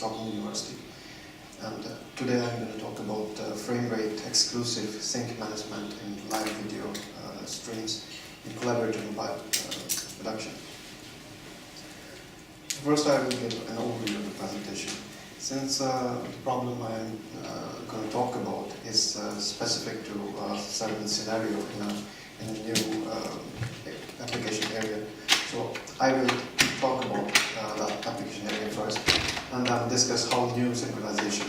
Stockholm University. And today I'm going to talk about frame rate exclusive sync management in live video streams in collaborative mobile production. First I will give an overview of the presentation. Since the problem I'm going to talk about is specific to a certain scenario in a new application area, so I will talk about that application area first, and then discuss how new synchronization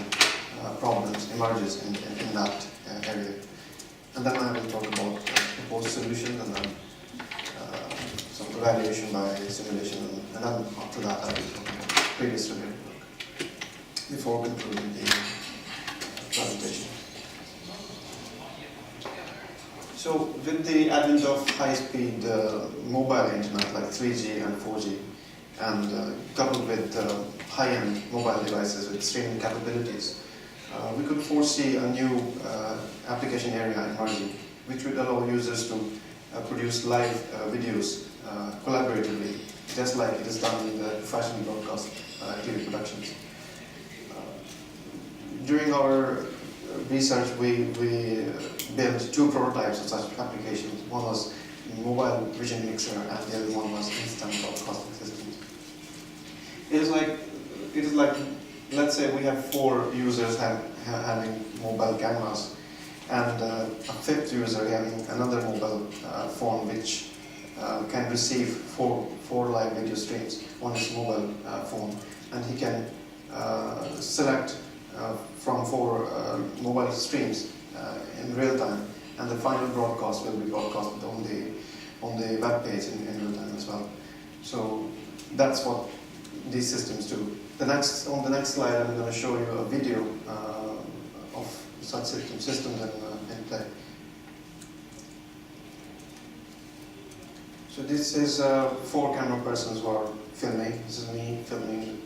problems emerges in that area. And then I will talk about proposed solutions, and then some evaluation by simulation, and then after that I will talk about previous related work before concluding the presentation. So with the advent of high-speed mobile internet like 3G and 4G, and coupled with high-end mobile devices with streaming capabilities, we could foresee a new application area emerging, which would allow users to produce live videos collaboratively, just like it is done in the professional broadcast TV productions. During our research, we built two prototypes of such applications. One was mobile vision mixer, and the other one was instant broadcasting systems. It is like, let's say we have 4 users having mobile cameras, and a 5th user having another mobile phone which can receive four live video streams on his mobile phone, and he can select from 4 mobile streams in real time, and the final broadcast will be broadcasted on the web page in real time as well. So that's what these systems do. On the next slide, I'm going to show you a video of such systems in play. So this is 4 camera persons who are filming. This is me filming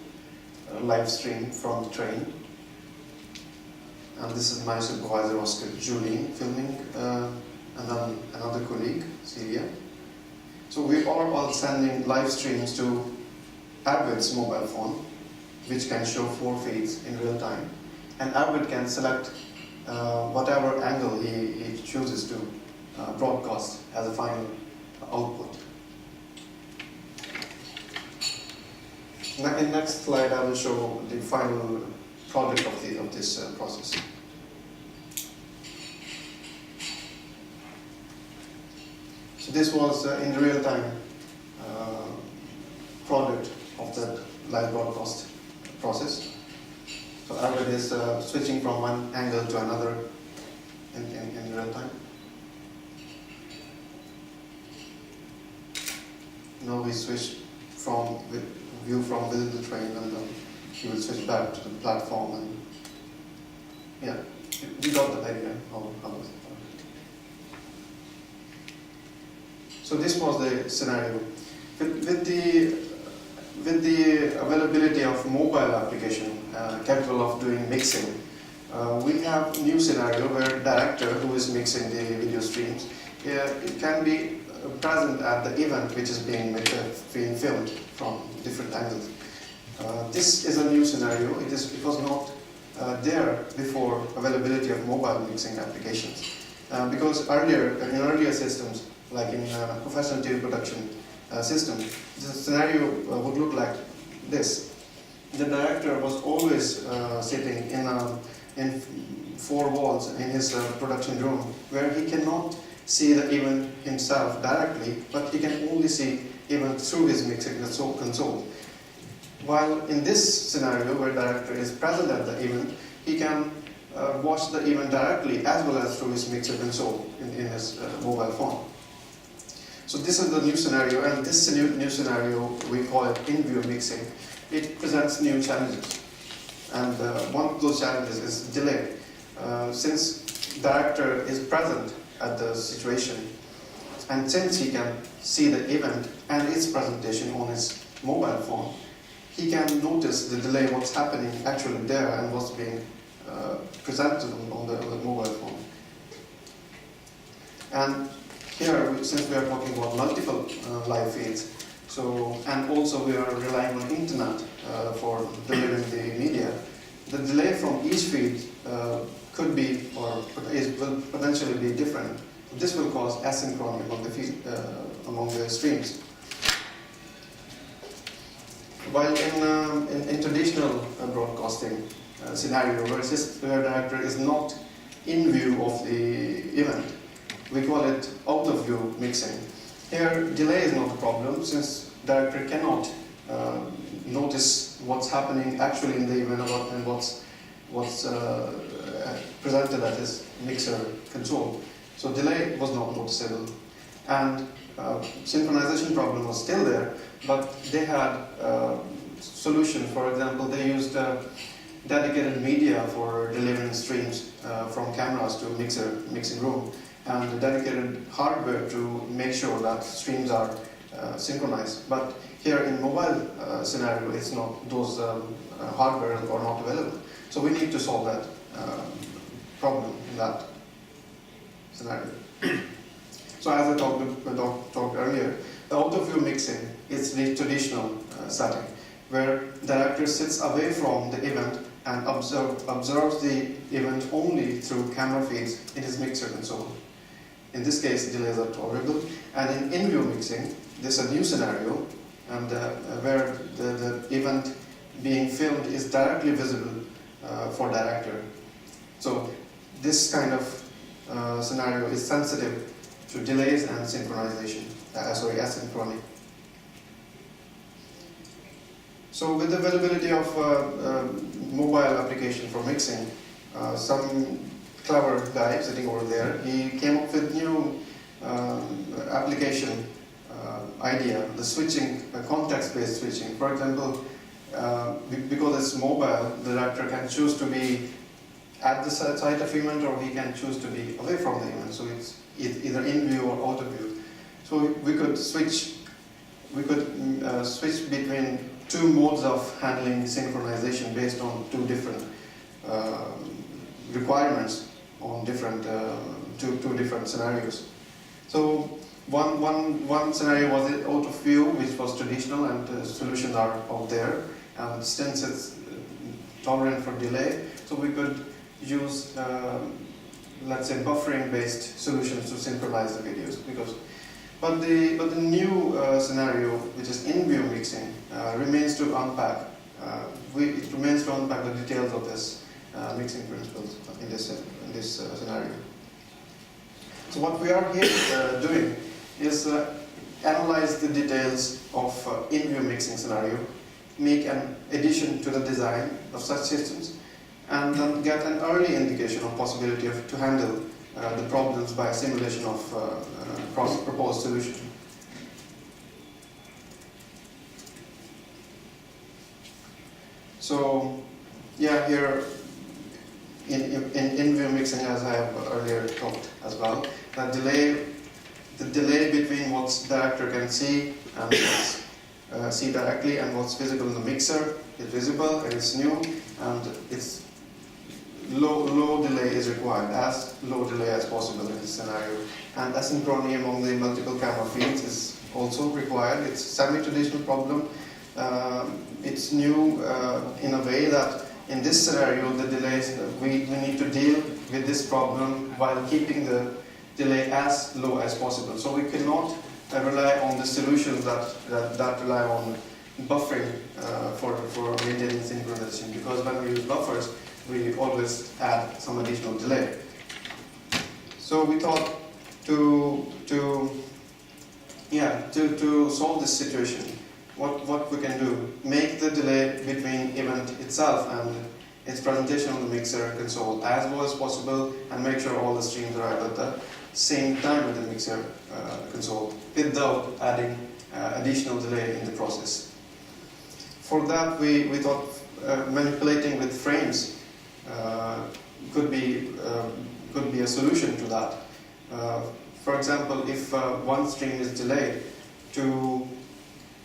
a live stream from the train. And this is my supervisor, Oscar Julien, filming, and then another colleague, Celia. So we are all sending live streams to Arvid's mobile phone, which can show 4 feeds in real time. And Arvid can select whatever angle he chooses to broadcast as a final output. In the next slide, I will show the final product of this process. So this was in the real-time product of the live broadcast process. So Arvid is switching from one angle to another in real time. Now we switch from view from within the train, and then he will switch back to the platform, and yeah, you got the idea how was it. So this was the scenario. With the availability of mobile application capable of doing mixing, we have a new scenario where the director who is mixing the video streams, it can be present at the event which is being filmed from different angles. This is a new scenario. It was not there before availability of mobile mixing applications. Because in earlier systems, like in professional TV production system, the scenario would look like this. The director was always sitting in 4 walls in his production room, where he cannot see the event himself directly, but he can only see event through his mixing console. While in this scenario, where the director is present at the event, he can watch the event directly as well as through his mixer console in his mobile phone. So this is the new scenario, and this new scenario, we call it in-view mixing. It presents new challenges, and one of those challenges is delay. Since the director is present at the situation, and since he can see the event and its presentation on his mobile phone, he can notice the delay, what's happening actually there and what's being presented on the mobile phone. And here, since we are talking about multiple live feeds, So, and also we are relying on internet for delivering the media. The delay from each feed could be or will potentially be different. This will cause asynchrony among the streams. While in traditional broadcasting scenario, where director is not in view of the event, we call it out of view mixing. Here, delay is not a problem since director cannot notice what's happening actually in the event and what's presented at his mixer console. So delay was not noticeable, and synchronization problem was still there, but they had a solution. For example, they used dedicated media for delivering streams from cameras to mixing room, and dedicated hardware to make sure that streams are synchronized. But here in mobile scenario, it's not, those hardware are not available. So we need to solve that problem in that scenario. So as I talked earlier, the out-of-view mixing is the traditional setting, where the director sits away from the event and observes the event only through camera feeds in his mixer console. In this case, delays are tolerable. And in in-view mixing, this is a new scenario, and where the event being filmed is directly visible for director. So this kind of scenario is sensitive to delays and synchronization, asynchrony. So with the availability of mobile application for mixing, some clever guy sitting over there, he came up with new application idea, the switching, context-based switching. For example, because it's mobile, the director can choose to be at the site of event, or he can choose to be away from the event. So it's either in view or out of view. So we could switch between two modes of handling synchronization based on two different requirements on different two different scenarios. So one scenario was out of view, which was traditional, and solutions are out there. And since it's tolerant for delay, so we could use let's say buffering-based solutions to synchronize the videos. But the new scenario, which is in-view mixing, remains to unpack. It remains to unpack the details of this mixing principles in this scenario. So what we are here doing is analyze the details of in-view mixing scenario, make an addition to the design of such systems, and then get an early indication of possibility to handle the problems by simulation of proposed solution. So, yeah, here in view mixing, as I have earlier talked as well, the delay between what director can see and see directly and what's visible in the mixer is visible and it's new, and it's low delay is required, as low delay as possible in this scenario. And asynchrony among the multiple camera feeds is also required. It's semi-traditional problem. It's new in a way that in this scenario, the delays, we need to deal with this problem while keeping the delay as low as possible. So we cannot rely on the solutions that rely on buffering for maintaining synchronization, because when we use buffers, we always add some additional delay. So we thought to solve this situation, what we can do, make the delay between event itself and its presentation on the mixer console as low as possible, and make sure all the streams arrive at the same time with the mixer console without adding additional delay in the process. For that, we thought manipulating with frames could be a solution to that. For example, if one stream is delayed,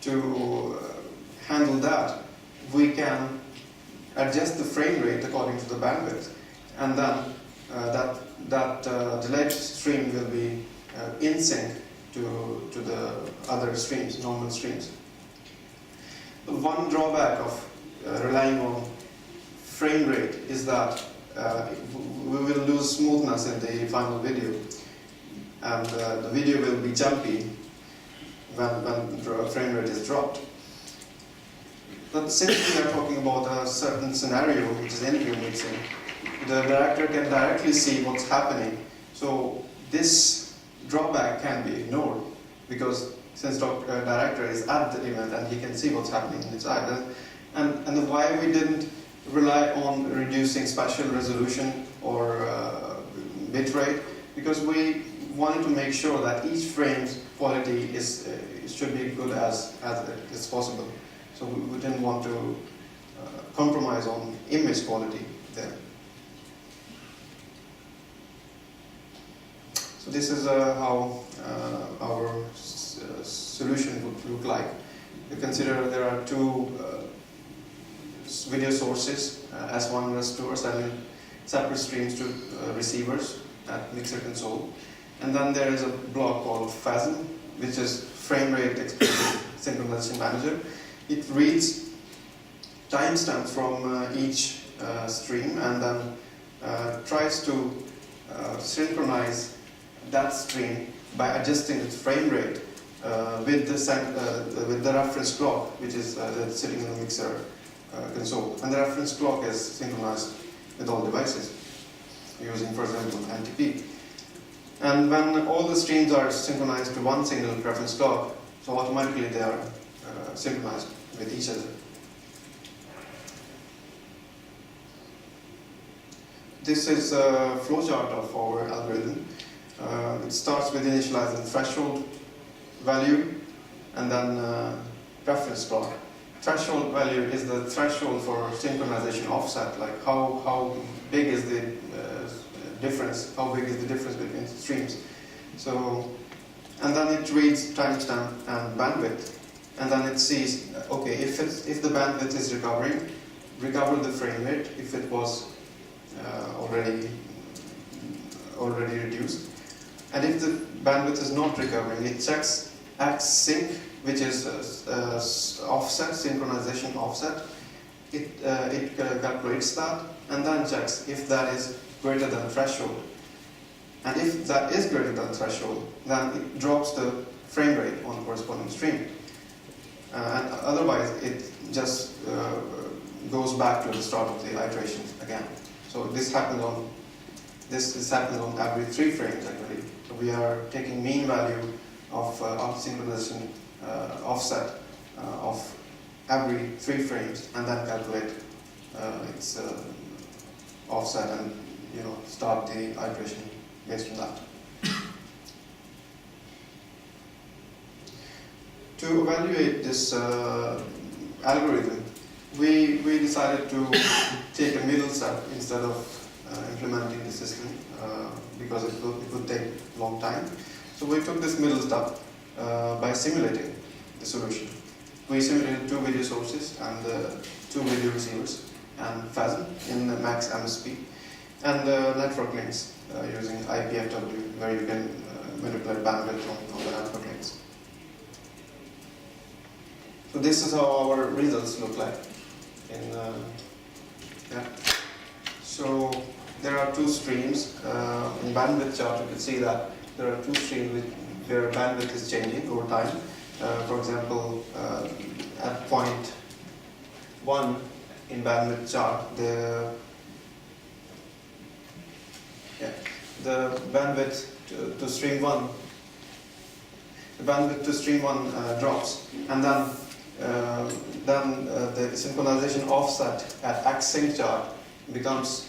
to handle that, we can adjust the frame rate according to the bandwidth, and then that delayed stream will be in sync to the other streams, normal streams. one drawback of relying on frame rate is that we will lose smoothness in the final video, and the video will be jumpy when the frame rate is dropped. But since we are talking about a certain scenario, which is in-view mixing, the director can directly see what's happening. So this drawback can be ignored, because since the director is at the event and he can see what's happening inside. And why we didn't rely on reducing spatial resolution or bit rate, because we wanted to make sure that each frame's quality should be good as it is possible. So we didn't want to compromise on image quality there. So this is how our solution would look like. You consider there are two video sources, S1 and S2, are sending separate streams to receivers at mixer console. And then there is a block called FASM, which is Frame Rate Explicit Synchronization Manager. It reads timestamps from each stream and then tries to synchronize that stream by adjusting its frame rate with the reference clock, which is sitting in the mixer console. And the reference clock is synchronized with all devices using, for example, NTP. And when all the streams are synchronized to one single reference clock, so automatically they are synchronized with each other. This is a flowchart of our algorithm. It starts with initializing threshold value and then reference clock. Threshold value is the threshold for synchronization offset, like how big is the difference, how big is the difference between streams. So, and then it reads timestamp and bandwidth, and then it sees, okay, if the bandwidth is recovering, recover the frame rate if it was already reduced. And if the bandwidth is not recovering, it checks xsync, which is offset, synchronization offset. It calculates that and then checks if that is greater than threshold. And if that is greater than threshold, then it drops the frame rate on the corresponding stream. And otherwise, it just goes back to the start of the iteration again. So this happens on every 3 frames actually. So we are taking mean value of synchronization offset of every 3 frames and then calculate its offset and start the iteration based on that. To evaluate this algorithm, we decided to take a middle step instead of implementing the system because it would take a long time. So we took this middle step by simulating the solution. We simulated 2 video sources and 2 video receivers and FASM in max MSP and network links using IPFW, where you can manipulate bandwidth on the network links. So this is how our results look like. So there are 2 streams. In bandwidth chart, you can see that there are 2 streams where bandwidth is changing over time. For example, at point 1 in bandwidth chart, the bandwidth to stream 1, drops, and then the synchronization offset at xsync chart becomes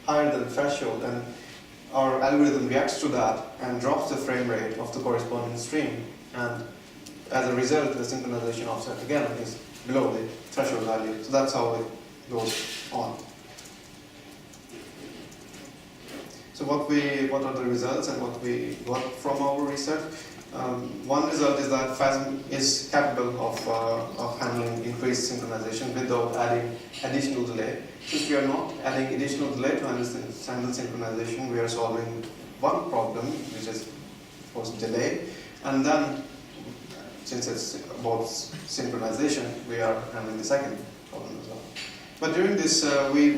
higher than threshold, and our algorithm reacts to that and drops the frame rate of the corresponding stream, and as a result the synchronization offset again is below the threshold value. So that's how it goes on. So what are the results and what we got from our research? One result is that FASM is capable of handling increased synchronization without adding additional delay. Since we are not adding additional delay to handle synchronization, we are solving one problem, which is, of course, delay, and then since it's about synchronization, we are handling the second problem as well. But during this, we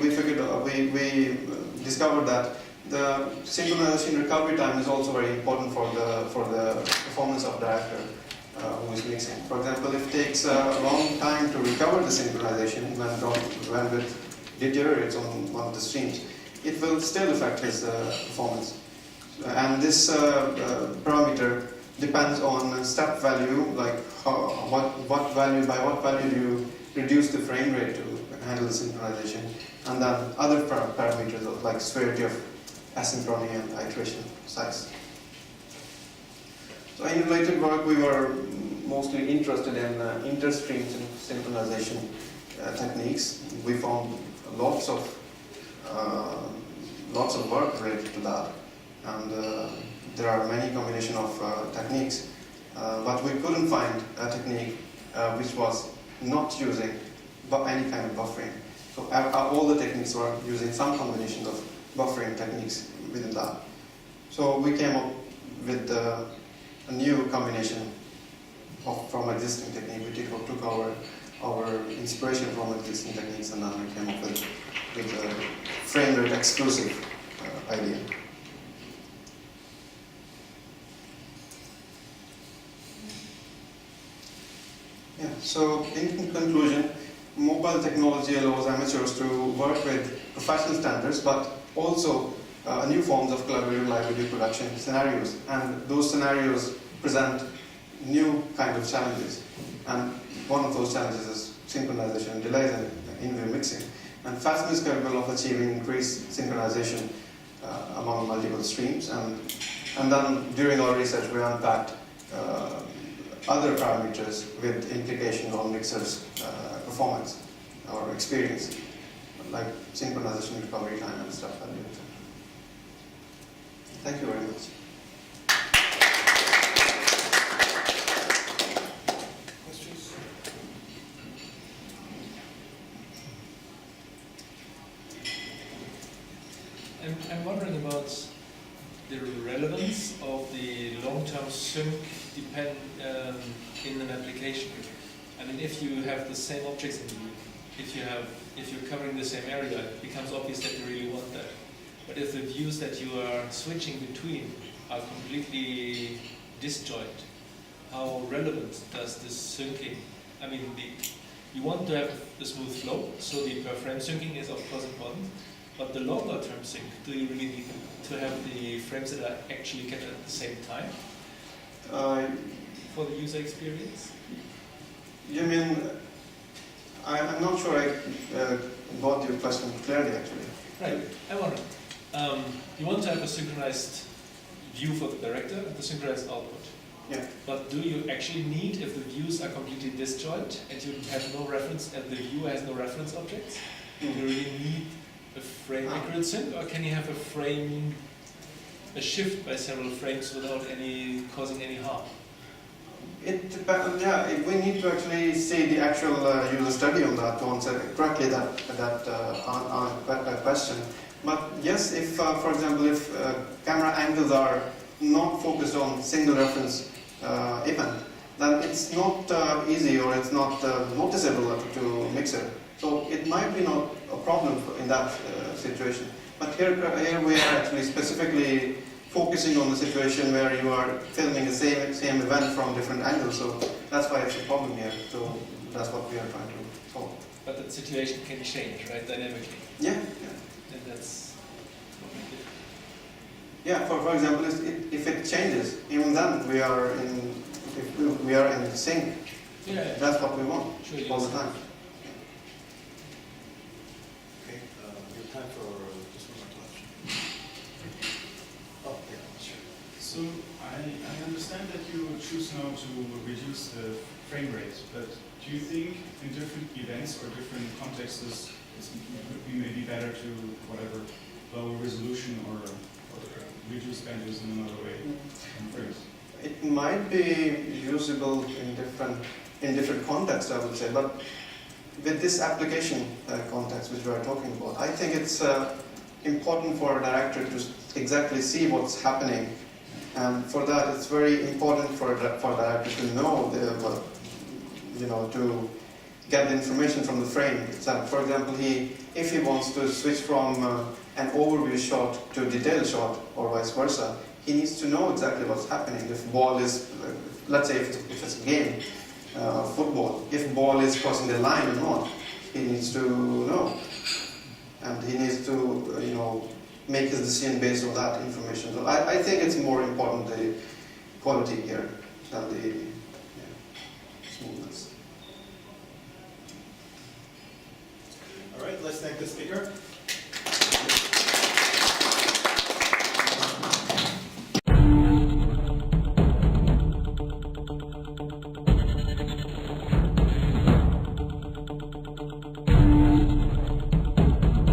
discovered that the synchronization recovery time is also very important for the performance of the actor who is mixing. For example, if it takes a long time to recover the synchronization when bandwidth deteriorates on one of the streams, it will still affect his performance. And this parameter depends on step value, like what value do you reduce the frame rate to handle the synchronization, and then other parameters like severity of asynchrony and iteration size. So in related work, we were mostly interested in interstream synchronization techniques. We found lots of work related to that, and there are many combination of techniques, but we couldn't find a technique which was not using any kind of buffering. So all the techniques were using some combination of buffering techniques within that. So we came up with a new combination from existing technique. We took our inspiration from existing techniques, and then we came up with a frame rate exclusive idea. Yeah, so in conclusion, mobile technology allows amateurs to work with professional standards, but also new forms of collaborative live video production scenarios. And those scenarios present new kind of challenges. And one of those challenges is synchronization and delays in video mixing. And FASM is capable of achieving increased synchronization among multiple streams. And then during our research, we unpacked other parameters with implications on mixers' performance or experience, like synchronization, recovery time, and stuff like that. Thank you very much. Questions? I'm wondering about the relevance of the long-term sync in an application. I mean, if you have the same objects in view, if you're covering the same area, it becomes obvious that you really want that. But if the views that you are switching between are completely disjoint, how relevant does this syncing? I mean, you want to have a smooth flow, so the per frame syncing is of course important. But the longer term sync, do you really need to have the frames that are actually kept at the same time for the user experience? You mean, I'm not sure I got your question clearly actually. Right, I wonder. You want to have a synchronized view for the director and the synchronized output. Yeah. But do you actually need, if the views are completely disjoint and you have no reference, and the viewer has no reference objects, do you really need a frame accurate sync, or can you have a shift by several frames without causing any harm? It depends. Yeah, we need to actually see the actual user study on that to answer correctly that question. But yes, if for example, if camera angles are not focused on single reference event, then it's not easy or it's not noticeable to mixer. So it might be not a problem in that situation. But here we are actually specifically focusing on the situation where you are filming the same event from different angles. So that's why it's a problem here. So that's what we are trying to solve. But the situation can change, right, dynamically? Yeah. And that's yeah. For example, if it changes, even then we are in sync. Yeah. That's what we want all the time. Okay, we have time for just one more question. Oh, yeah, sure. So I understand that you choose now to reduce the frame rate, but do you think in different events or different contexts it would be maybe better to whatever lower resolution or reduce bandwidth in another way than frames? It might be usable in different contexts, I would say, but with this application context which we are talking about, I think it's important for a director to exactly see what's happening And for that, it's very important for director to know to get the information from the frame. So, for example, if he wants to switch from an overview shot to a detail shot, or vice versa, he needs to know exactly what's happening. If ball is, let's say, if it's a game, football, if ball is crossing the line or not, he needs to know, and he needs to, make his decision based on that information. So I think it's more important the quality here than the smoothness. All right, let's thank the speaker.